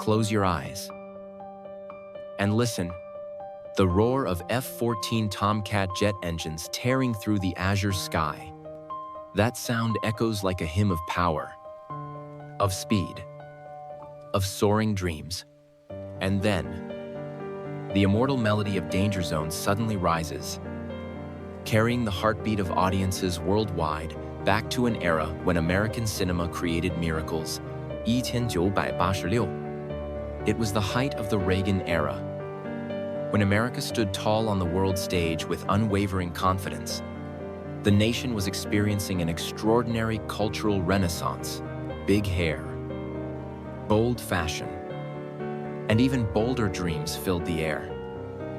Close your eyes. And listen, the roar of F-14 Tomcat jet engines tearing through the azure sky. That sound echoes like a hymn of power, of speed, of soaring dreams. And then, the immortal melody of Danger Zone suddenly rises, carrying the heartbeat of audiences worldwide back to an era when American cinema created miracles. 1986. It was the height of the Reagan era, when America stood tall on the world stage with unwavering confidence. The nation was experiencing an extraordinary cultural renaissance. Big hair, bold fashion, and even bolder dreams filled the air.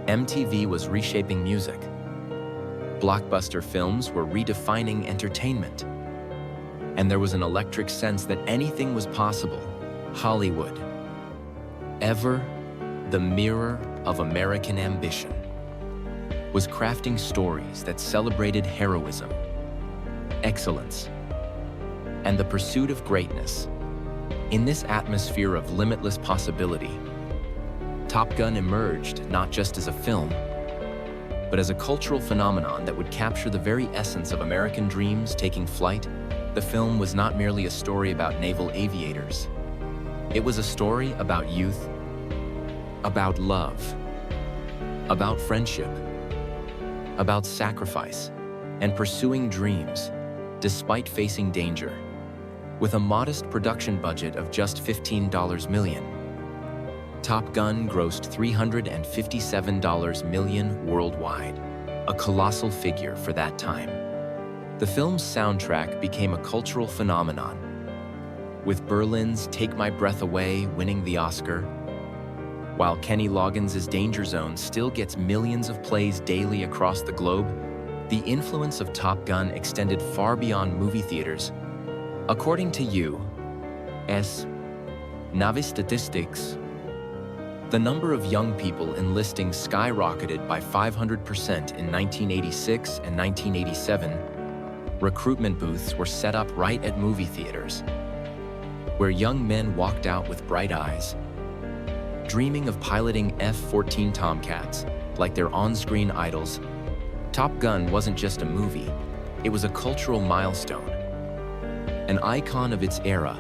MTV was reshaping music. Blockbuster films were redefining entertainment. And there was an electric sense that anything was possible. Hollywood, ever the mirror of American ambition, was crafting stories that celebrated heroism, excellence, and the pursuit of greatness. In this atmosphere of limitless possibility, Top Gun emerged not just as a film, but as a cultural phenomenon that would capture the very essence of American dreams taking flight. The film was not merely a story about naval aviators. It was a story about youth, about love, about friendship, about sacrifice, and pursuing dreams, despite facing danger. With a modest production budget of just $15 million, Top Gun grossed $357 million worldwide, a colossal figure for that time. The film's soundtrack became a cultural phenomenon, with Berlin's Take My Breath Away winning the Oscar, while Kenny Loggins' Danger Zone still gets millions of plays daily across the globe. The influence of Top Gun extended far beyond movie theaters. According to U.S. Navy statistics, the number of young people enlisting skyrocketed by 500% in 1986 and 1987. Recruitment booths were set up right at movie theaters, where young men walked out with bright eyes, dreaming of piloting F-14 Tomcats like their on-screen idols. Top Gun wasn't just a movie, it was a cultural milestone, an icon of its era.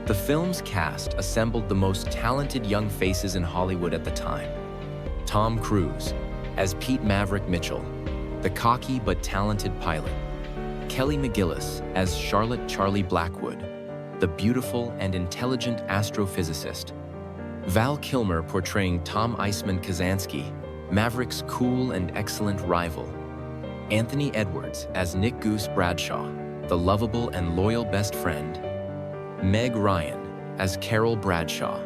The film's cast assembled the most talented young faces in Hollywood at the time. Tom Cruise as Pete Maverick Mitchell, the cocky but talented pilot. Kelly McGillis as Charlotte Charlie Blackwood, the beautiful and intelligent astrophysicist. Val Kilmer portraying Tom Iceman Kazansky, Maverick's cool and excellent rival. Anthony Edwards as Nick Goose Bradshaw, the lovable and loyal best friend. Meg Ryan as Carol Bradshaw,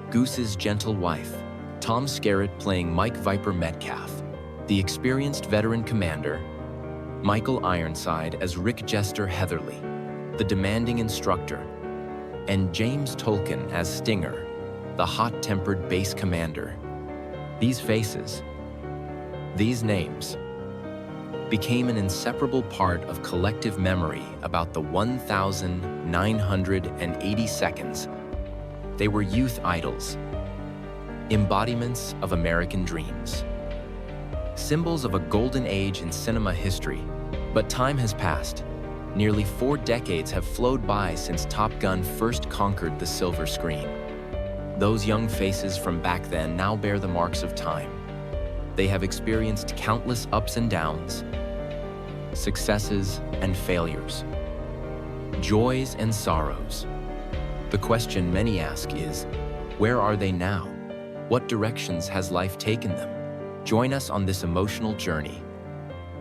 Goose's gentle wife. Tom Skerritt playing Mike Viper Metcalf, the experienced veteran commander. Michael Ironside as Rick Jester Heatherly, the demanding instructor. And James Tolkien as Stinger, the hot-tempered base commander. These faces, these names, became an inseparable part of collective memory about the 1,980 seconds. They were youth idols, embodiments of American dreams, symbols of a golden age in cinema history. But time has passed. Nearly 4 decades have flowed by since Top Gun first conquered the silver screen. Those young faces from back then now bear the marks of time. They have experienced countless ups and downs, successes and failures, joys and sorrows. The question many ask is, where are they now? What directions has life taken them? Join us on this emotional journey.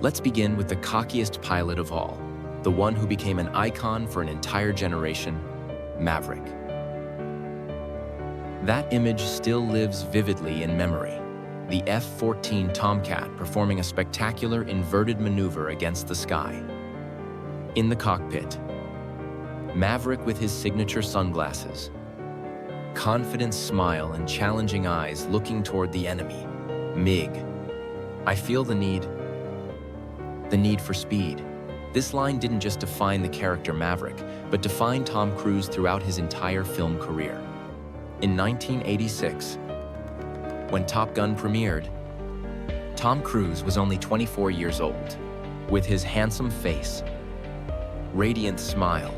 Let's begin with the cockiest pilot of all, the one who became an icon for an entire generation, Maverick. That image still lives vividly in memory. The F-14 Tomcat performing a spectacular inverted maneuver against the sky. In the cockpit, Maverick with his signature sunglasses, confident smile and challenging eyes looking toward the enemy. MiG, I feel the need for speed. This line didn't just define the character Maverick, but defined Tom Cruise throughout his entire film career. In 1986, when Top Gun premiered, Tom Cruise was only 24 years old. With his handsome face, radiant smile,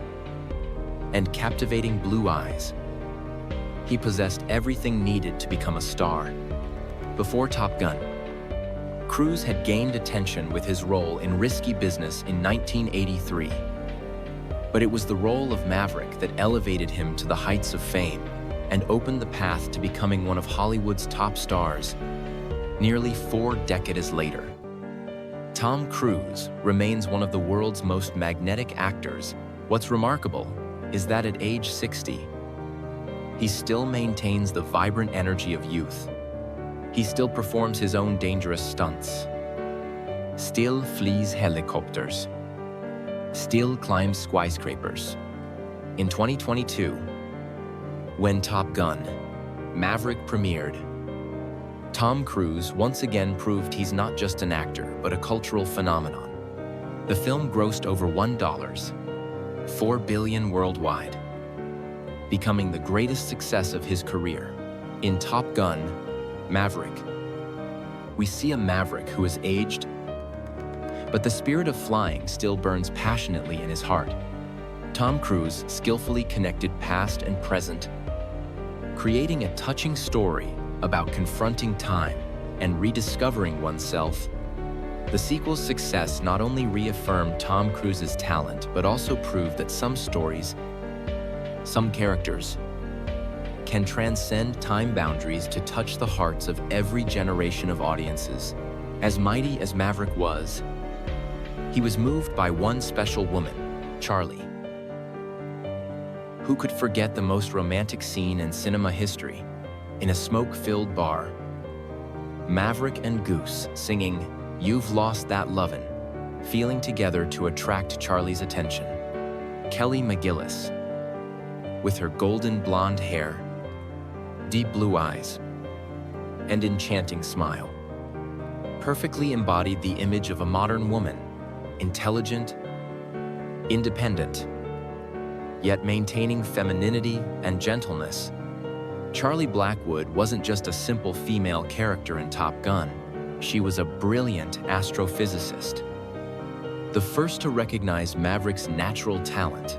and captivating blue eyes, he possessed everything needed to become a star. Before Top Gun, Cruise had gained attention with his role in Risky Business in 1983. But it was the role of Maverick that elevated him to the heights of fame and opened the path to becoming one of Hollywood's top stars nearly 4 decades later. Tom Cruise remains one of the world's most magnetic actors. What's remarkable is that at age 60, he still maintains the vibrant energy of youth. He still performs his own dangerous stunts, still flees helicopters, still climbs skyscrapers. In 2022, when Top Gun: Maverick premiered, Tom Cruise once again proved he's not just an actor, but a cultural phenomenon. The film grossed over $4 billion worldwide, becoming the greatest success of his career. In Top Gun: Maverick, we see a Maverick who has aged, but the spirit of flying still burns passionately in his heart. Tom Cruise skillfully connected past and present, creating a touching story about confronting time and rediscovering oneself. The sequel's success not only reaffirmed Tom Cruise's talent, but also proved that some stories, some characters, can transcend time boundaries to touch the hearts of every generation of audiences. As mighty as Maverick was, he was moved by one special woman, Charlie. Who could forget the most romantic scene in cinema history? In a smoke-filled bar, Maverick and Goose singing "You've Lost That Lovin'," feeling together to attract Charlie's attention. Kelly McGillis, with her golden blonde hair, deep blue eyes, and enchanting smile, perfectly embodied the image of a modern woman, intelligent, independent, yet maintaining femininity and gentleness. Charlie Blackwood wasn't just a simple female character in Top Gun. She was a brilliant astrophysicist, the first to recognize Maverick's natural talent,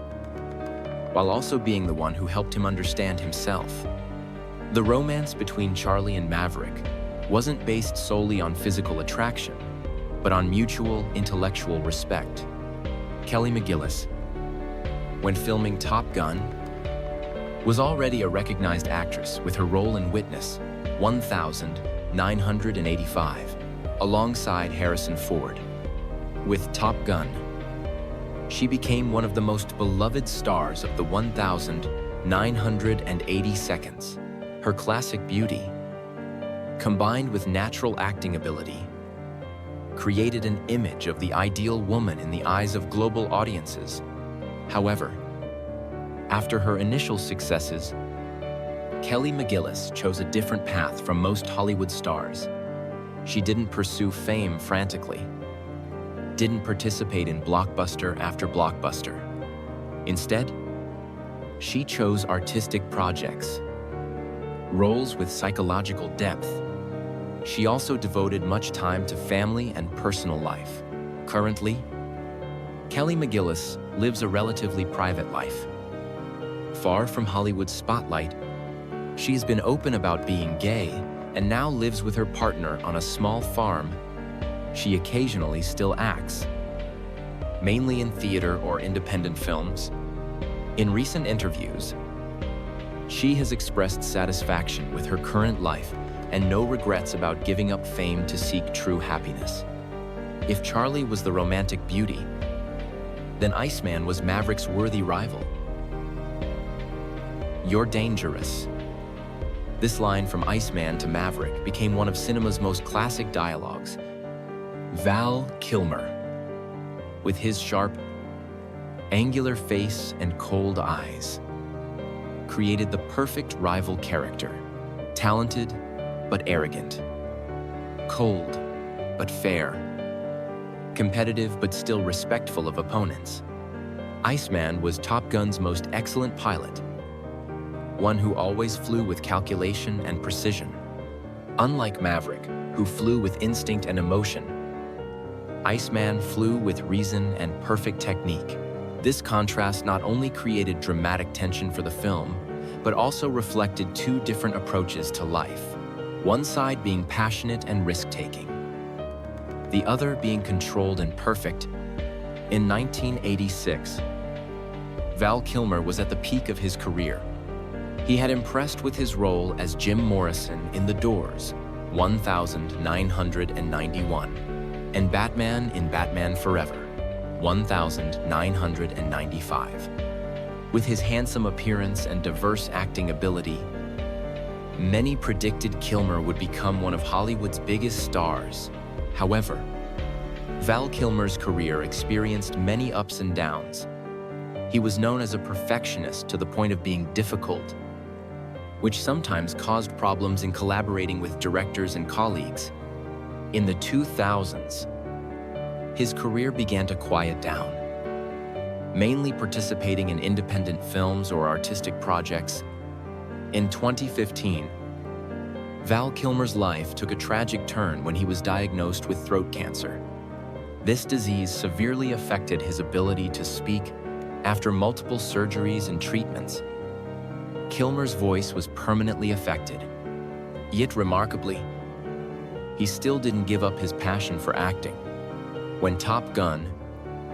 while also being the one who helped him understand himself. The romance between Charlie and Maverick wasn't based solely on physical attraction, but on mutual intellectual respect. Kelly McGillis, when filming Top Gun, was already a recognized actress with her role in Witness 1985, alongside Harrison Ford. With Top Gun, she became one of the most beloved stars of the 1980 seconds. Her classic beauty, combined with natural acting ability, created an image of the ideal woman in the eyes of global audiences. However, after her initial successes, Kelly McGillis chose a different path from most Hollywood stars. She didn't pursue fame frantically, didn't participate in blockbuster after blockbuster. Instead, she chose artistic projects, roles with psychological depth. She also devoted much time to family and personal life. Currently, Kelly McGillis lives a relatively private life. Far from Hollywood's spotlight, she's been open about being gay and now lives with her partner on a small farm. She occasionally still acts, mainly in theater or independent films. In recent interviews, she has expressed satisfaction with her current life and no regrets about giving up fame to seek true happiness. If Charlie was the romantic beauty, then Iceman was Maverick's worthy rival. "You're dangerous." This line from Iceman to Maverick became one of cinema's most classic dialogues. Val Kilmer, with his sharp, angular face and cold eyes, created the perfect rival character. Talented but arrogant, cold but fair, competitive but still respectful of opponents. Iceman was Top Gun's most excellent pilot, one who always flew with calculation and precision. Unlike Maverick, who flew with instinct and emotion, Iceman flew with reason and perfect technique. This contrast not only created dramatic tension for the film, but also reflected two different approaches to life, one side being passionate and risk-taking, the other being controlled and perfect. In 1986, Val Kilmer was at the peak of his career. He had impressed with his role as Jim Morrison in The Doors, 1991, and Batman in Batman Forever, 1995. With his handsome appearance and diverse acting ability, many predicted Kilmer would become one of Hollywood's biggest stars. However, Val Kilmer's career experienced many ups and downs. He was known as a perfectionist to the point of being difficult, which sometimes caused problems in collaborating with directors and colleagues. In the 2000s, his career began to quiet down, mainly participating in independent films or artistic projects. In 2015, Val Kilmer's life took a tragic turn when he was diagnosed with throat cancer. This disease severely affected his ability to speak. After multiple surgeries and treatments, Kilmer's voice was permanently affected. Yet remarkably, he still didn't give up his passion for acting. When Top Gun: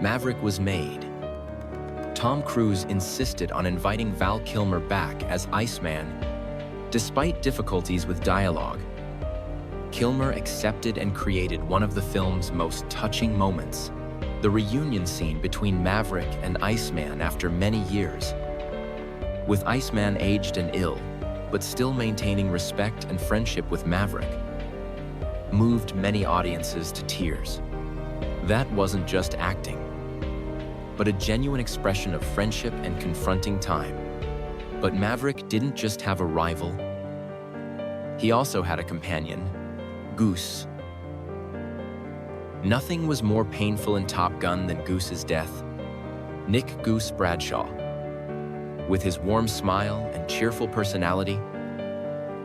Maverick was made, Tom Cruise insisted on inviting Val Kilmer back as Iceman. Despite difficulties with dialogue, Kilmer accepted and created one of the film's most touching moments, the reunion scene between Maverick and Iceman after many years. With Iceman aged and ill, but still maintaining respect and friendship with Maverick, moved many audiences to tears. That wasn't just acting, but a genuine expression of friendship and confronting time. But Maverick didn't just have a rival, he also had a companion, Goose. Nothing was more painful in Top Gun than Goose's death. Nick "Goose" Bradshaw, with his warm smile and cheerful personality,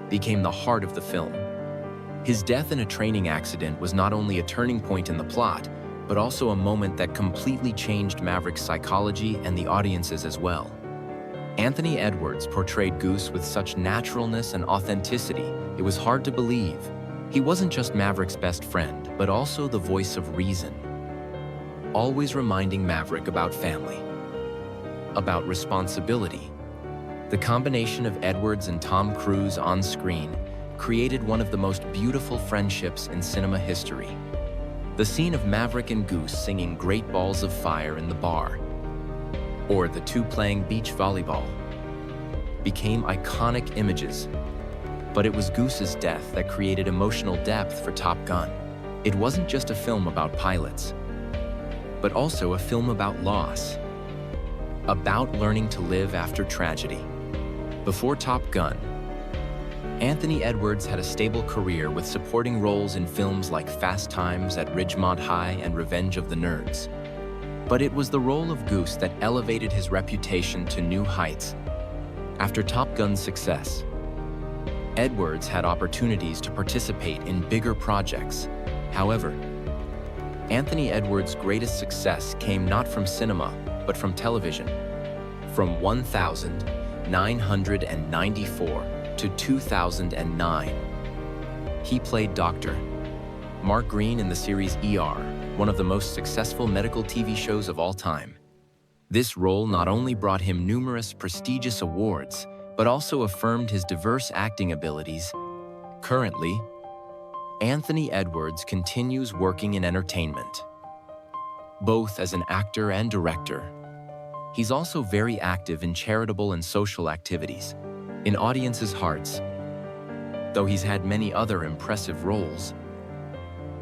became the heart of the film. His death in a training accident was not only a turning point in the plot, but also a moment that completely changed Maverick's psychology and the audience's as well. Anthony Edwards portrayed Goose with such naturalness and authenticity, it was hard to believe. He wasn't just Maverick's best friend, but also the voice of reason, always reminding Maverick about family, about responsibility. The combination of Edwards and Tom Cruise on screen created one of the most beautiful friendships in cinema history. The scene of Maverick and Goose singing "Great Balls of Fire" in the bar, or the two playing beach volleyball, became iconic images. But it was Goose's death that created emotional depth for Top Gun. It wasn't just a film about pilots, but also a film about loss, about learning to live after tragedy. Before Top Gun, Anthony Edwards had a stable career with supporting roles in films like Fast Times at Ridgemont High and Revenge of the Nerds. But it was the role of Goose that elevated his reputation to new heights. After Top Gun's success, Edwards had opportunities to participate in bigger projects. However, Anthony Edwards' greatest success came not from cinema, but from television. From 1994 to 2009, he played Dr. Mark Green in the series ER, one of the most successful medical TV shows of all time. This role not only brought him numerous prestigious awards, but also affirmed his diverse acting abilities. Currently, Anthony Edwards continues working in entertainment, both as an actor and director. He's also very active in charitable and social activities, in audiences' hearts. Though he's had many other impressive roles,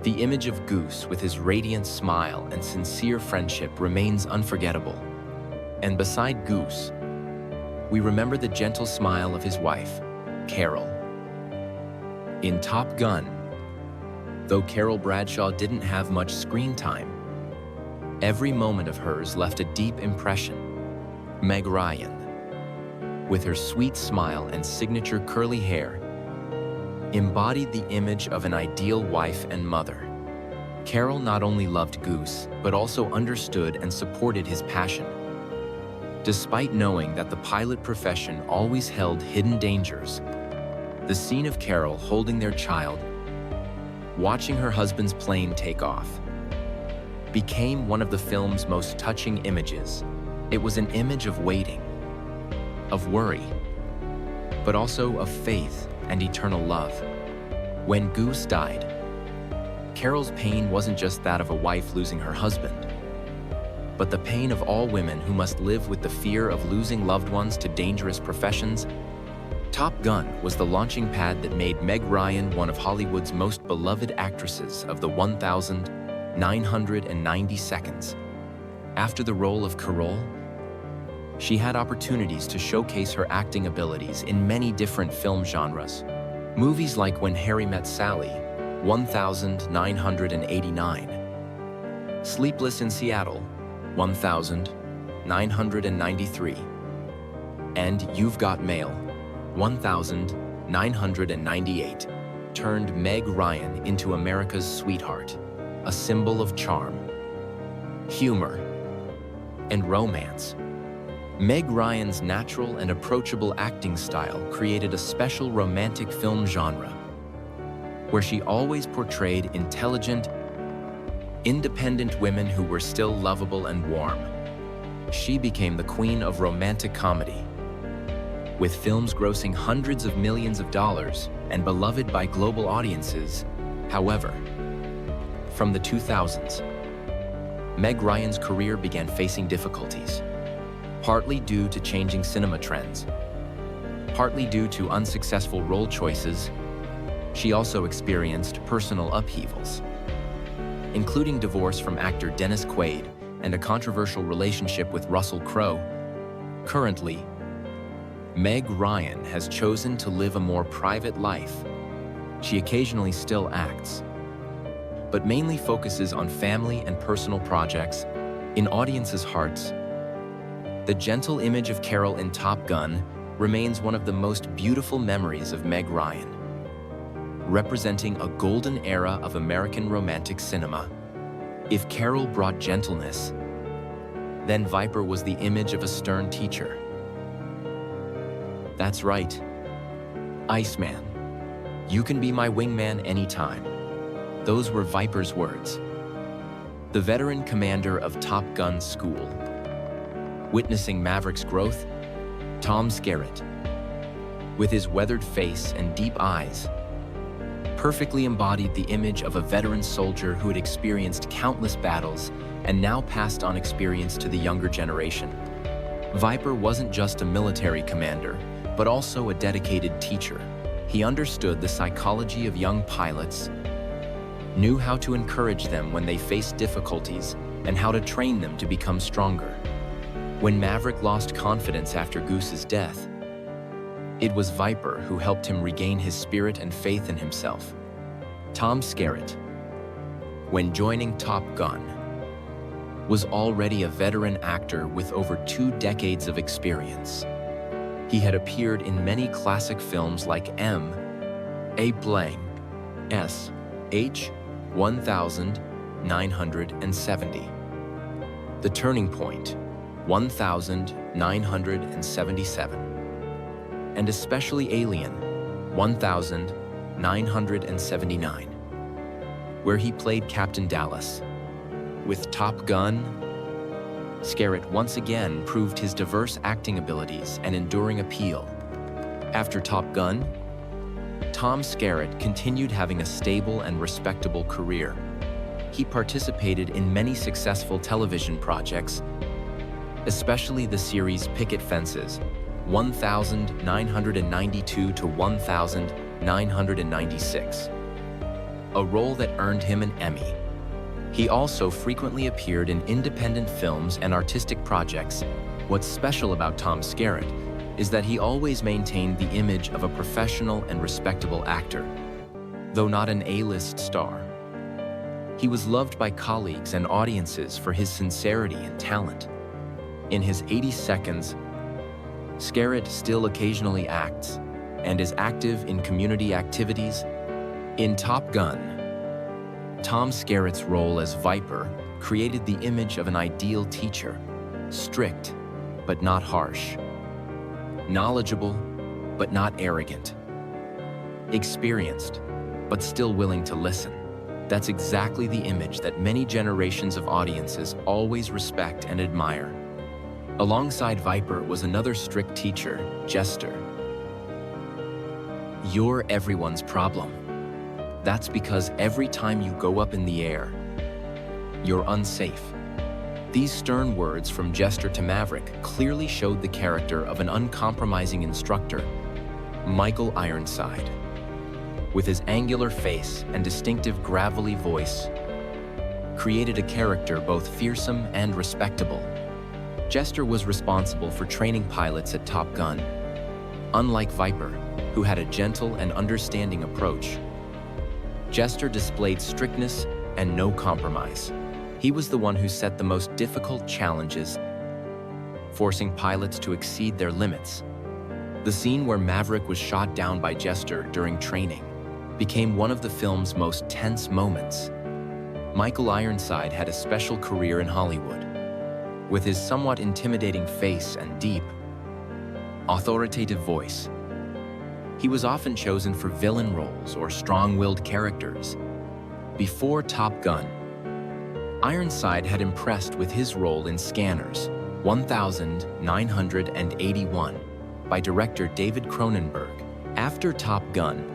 the image of Goose with his radiant smile and sincere friendship remains unforgettable. And beside Goose, we remember the gentle smile of his wife, Carol. In Top Gun, though Carol Bradshaw didn't have much screen time, every moment of hers left a deep impression. Meg Ryan, with her sweet smile and signature curly hair, embodied the image of an ideal wife and mother. Carol not only loved Goose, but also understood and supported his passion. Despite knowing that the pilot profession always held hidden dangers, the scene of Carol holding their child, watching her husband's plane take off, became one of the film's most touching images. It was an image of waiting, of worry, but also of faith and eternal love. When Goose died, Carol's pain wasn't just that of a wife losing her husband, but the pain of all women who must live with the fear of losing loved ones to dangerous professions. Top Gun was the launching pad that made Meg Ryan one of Hollywood's most beloved actresses of the 1,990 seconds. After the role of Carol, she had opportunities to showcase her acting abilities in many different film genres. Movies like When Harry Met Sally, 1,989, Sleepless in Seattle, 1,993, and You've Got Mail, 1,998, turned Meg Ryan into America's sweetheart, a symbol of charm, humor, and romance. Meg Ryan's natural and approachable acting style created a special romantic film genre, where she always portrayed intelligent, independent women who were still lovable and warm. She became the queen of romantic comedy, with films grossing hundreds of millions of dollars and beloved by global audiences. However, from the 2000s, Meg Ryan's career began facing difficulties, partly due to changing cinema trends, partly due to unsuccessful role choices. She also experienced personal upheavals, including divorce from actor Dennis Quaid and a controversial relationship with Russell Crowe. Currently, Meg Ryan has chosen to live a more private life. She occasionally still acts, but mainly focuses on family and personal projects. In audiences' hearts, the gentle image of Carol in Top Gun remains one of the most beautiful memories of Meg Ryan, representing a golden era of American romantic cinema. If Carol brought gentleness, then Viper was the image of a stern teacher. That's right, Iceman, you can be my wingman anytime. Those were Viper's words. The veteran commander of Top Gun School, witnessing Maverick's growth, Tom Skerritt, with his weathered face and deep eyes, perfectly embodied the image of a veteran soldier who had experienced countless battles and now passed on experience to the younger generation. Viper wasn't just a military commander, but also a dedicated teacher. He understood the psychology of young pilots, knew how to encourage them when they faced difficulties, and how to train them to become stronger. When Maverick lost confidence after Goose's death, it was Viper who helped him regain his spirit and faith in himself. Tom Skerritt, when joining Top Gun, was already a veteran actor with over 2 decades of experience. He had appeared in many classic films like M.A. Blank, S.H. 1970, The Turning Point, 1977, and especially Alien, 1979, where he played Captain Dallas. With Top Gun, Skerritt once again proved his diverse acting abilities and enduring appeal. After Top Gun, Tom Skerritt continued having a stable and respectable career. He participated in many successful television projects, especially the series Picket Fences, 1992 to 1996, a role that earned him an Emmy. He also frequently appeared in independent films and artistic projects. What's special about Tom Skerritt is that he always maintained the image of a professional and respectable actor. Though not an A-list star, he was loved by colleagues and audiences for his sincerity and talent. In his 80 Seconds, Skerritt still occasionally acts and is active in community activities. In Top Gun, Tom Skerritt's role as Viper created the image of an ideal teacher, strict but not harsh, knowledgeable but not arrogant, experienced but still willing to listen. That's exactly the image that many generations of audiences always respect and admire. Alongside Viper was another strict teacher, Jester. You're everyone's problem. That's because every time you go up in the air, you're unsafe. These stern words from Jester to Maverick clearly showed the character of an uncompromising instructor, Michael Ironside. With his angular face and distinctive gravelly voice, created a character both fearsome and respectable. Jester was responsible for training pilots at Top Gun. Unlike Viper, who had a gentle and understanding approach, Jester displayed strictness and no compromise. He was the one who set the most difficult challenges, forcing pilots to exceed their limits. The scene where Maverick was shot down by Jester during training became one of the film's most tense moments. Michael Ironside had a special career in Hollywood. With his somewhat intimidating face and deep, authoritative voice, he was often chosen for villain roles or strong-willed characters. Before Top Gun, Ironside had impressed with his role in Scanners 1981 by director David Cronenberg. After Top Gun,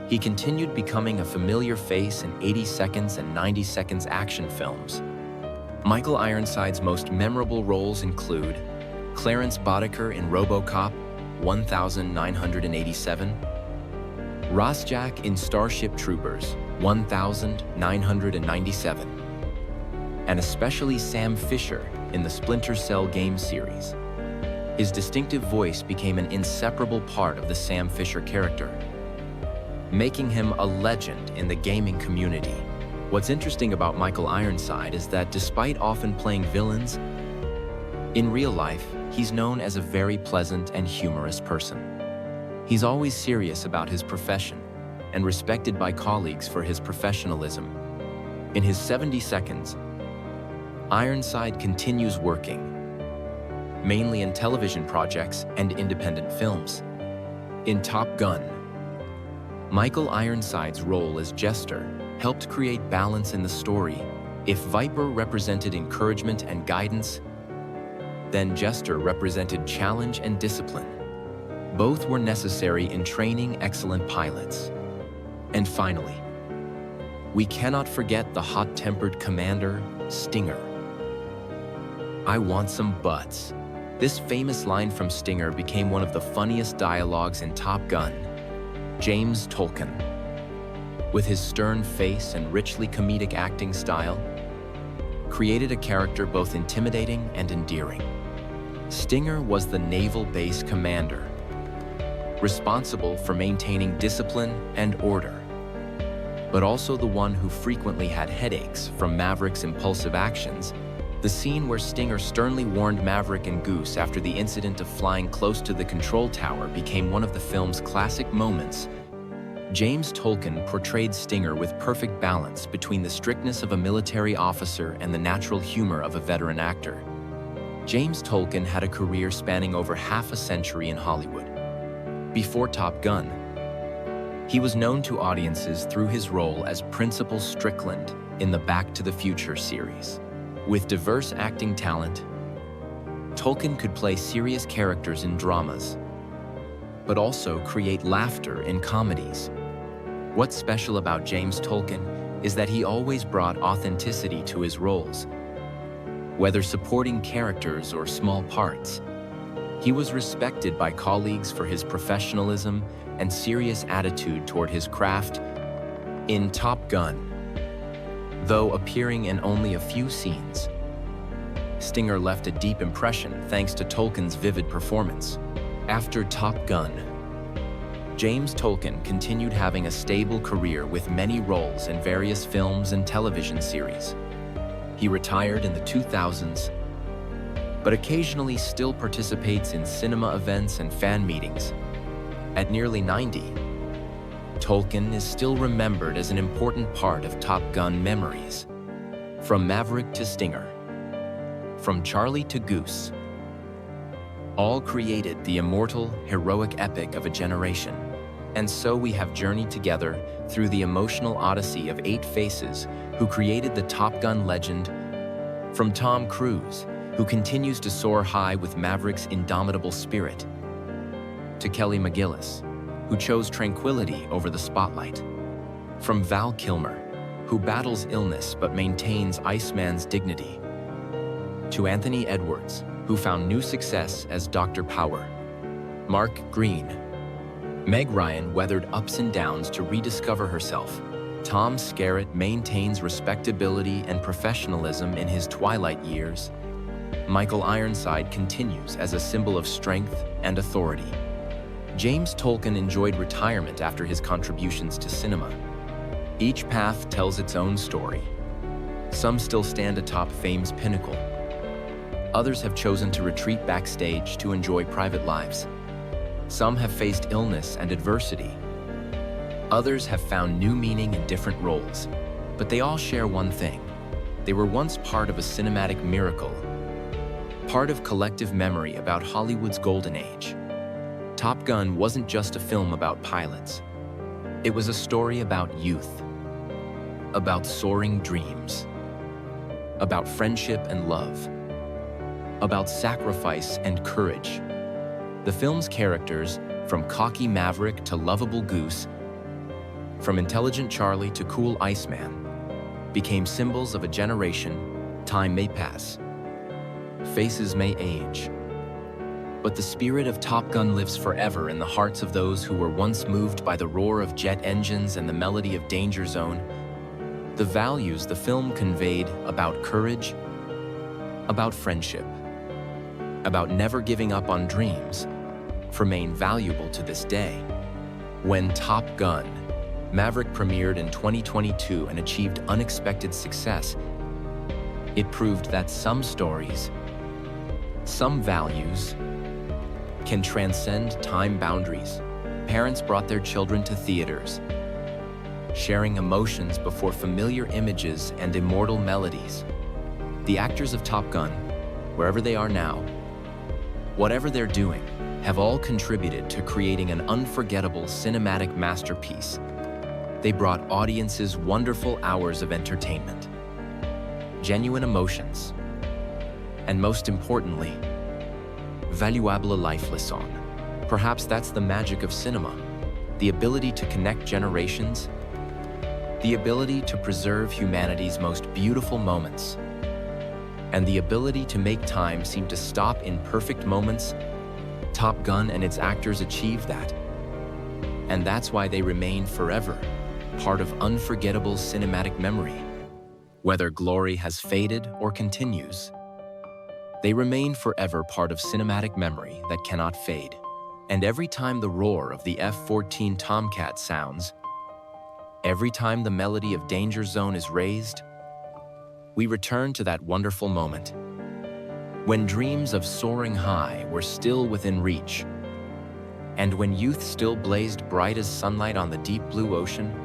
he continued becoming a familiar face in 80 seconds and 90 seconds action films. Michael Ironside's most memorable roles include Clarence Boddicker in RoboCop 1987, Rosjak in Starship Troopers 1997, and especially Sam Fisher in the Splinter Cell game series. His distinctive voice became an inseparable part of the Sam Fisher character, making him a legend in the gaming community. What's interesting about Michael Ironside is that despite often playing villains, in real life, he's known as a very pleasant and humorous person. He's always serious about his profession and respected by colleagues for his professionalism. In his 70 seconds, Ironside continues working, mainly in television projects and independent films. In Top Gun, Michael Ironside's role as Jester helped create balance in the story. If Viper represented encouragement and guidance, then Jester represented challenge and discipline. Both were necessary in training excellent pilots. And finally, we cannot forget the hot-tempered commander, Stinger. "I want some butts." This famous line from Stinger became one of the funniest dialogues in Top Gun. James Tolkan, with his stern face and richly comedic acting style, created a character both intimidating and endearing. Stinger was the naval base commander, responsible for maintaining discipline and order, but also the one who frequently had headaches from Maverick's impulsive actions. The scene where Stinger sternly warned Maverick and Goose after the incident of flying close to the control tower became one of the film's classic moments. James Tolkan portrayed Stinger with perfect balance between the strictness of a military officer and the natural humor of a veteran actor. James Tolkan had a career spanning over half a century in Hollywood. Before Top Gun, he was known to audiences through his role as Principal Strickland in the Back to the Future series. With diverse acting talent, Tolkan could play serious characters in dramas, but also create laughter in comedies. What's special about James Tolkan is that he always brought authenticity to his roles. Whether supporting characters or small parts, he was respected by colleagues for his professionalism and serious attitude toward his craft. In Top Gun, though appearing in only a few scenes, Stinger left a deep impression thanks to Tolkan's vivid performance. After Top Gun, James Tolkan continued having a stable career with many roles in various films and television series. He retired in the 2000s, but occasionally still participates in cinema events and fan meetings. At nearly 90, Tolkien is still remembered as an important part of Top Gun memories. From Maverick to Stinger, from Charlie to Goose, all created the immortal, heroic epic of a generation. And so we have journeyed together through the emotional odyssey of 8 faces who created the Top Gun legend, from Tom Cruise, who continues to soar high with Maverick's indomitable spirit, to Kelly McGillis, who chose tranquility over the spotlight, from Val Kilmer, who battles illness but maintains Iceman's dignity, to Anthony Edwards, who found new success as Dr. Power, Mark Green. Meg Ryan weathered ups and downs to rediscover herself. Tom Skerritt maintains respectability and professionalism in his twilight years. Michael Ironside continues as a symbol of strength and authority. James Tolkien enjoyed retirement after his contributions to cinema. Each path tells its own story. Some still stand atop fame's pinnacle. Others have chosen to retreat backstage to enjoy private lives. Some have faced illness and adversity. Others have found new meaning in different roles. But they all share one thing. They were once part of a cinematic miracle, part of collective memory about Hollywood's golden age. Top Gun wasn't just a film about pilots. It was a story about youth, about soaring dreams, about friendship and love, about sacrifice and courage. The film's characters, from cocky Maverick to lovable Goose, from intelligent Charlie to cool Iceman, became symbols of a generation. Time may pass, faces may age, but the spirit of Top Gun lives forever in the hearts of those who were once moved by the roar of jet engines and the melody of Danger Zone. The values the film conveyed about courage, about friendship, about never giving up on dreams, remain valuable to this day. When Top Gun Maverick premiered in 2022 and achieved unexpected success, it proved that some stories, some values, can transcend time boundaries. Parents brought their children to theaters, sharing emotions before familiar images and immortal melodies. The actors of Top Gun, wherever they are now, whatever they're doing, have all contributed to creating an unforgettable cinematic masterpiece. They brought audiences wonderful hours of entertainment, genuine emotions, and most importantly, valuable life lesson. Perhaps that's the magic of cinema, the ability to connect generations, the ability to preserve humanity's most beautiful moments, and the ability to make time seem to stop in perfect moments. Top Gun and its actors achieved that. And that's why they remain forever part of unforgettable cinematic memory. Whether glory has faded or continues, they remain forever part of cinematic memory that cannot fade. And every time the roar of the F-14 Tomcat sounds, every time the melody of Danger Zone is raised, we return to that wonderful moment when dreams of soaring high were still within reach, and when youth still blazed bright as sunlight on the deep blue ocean.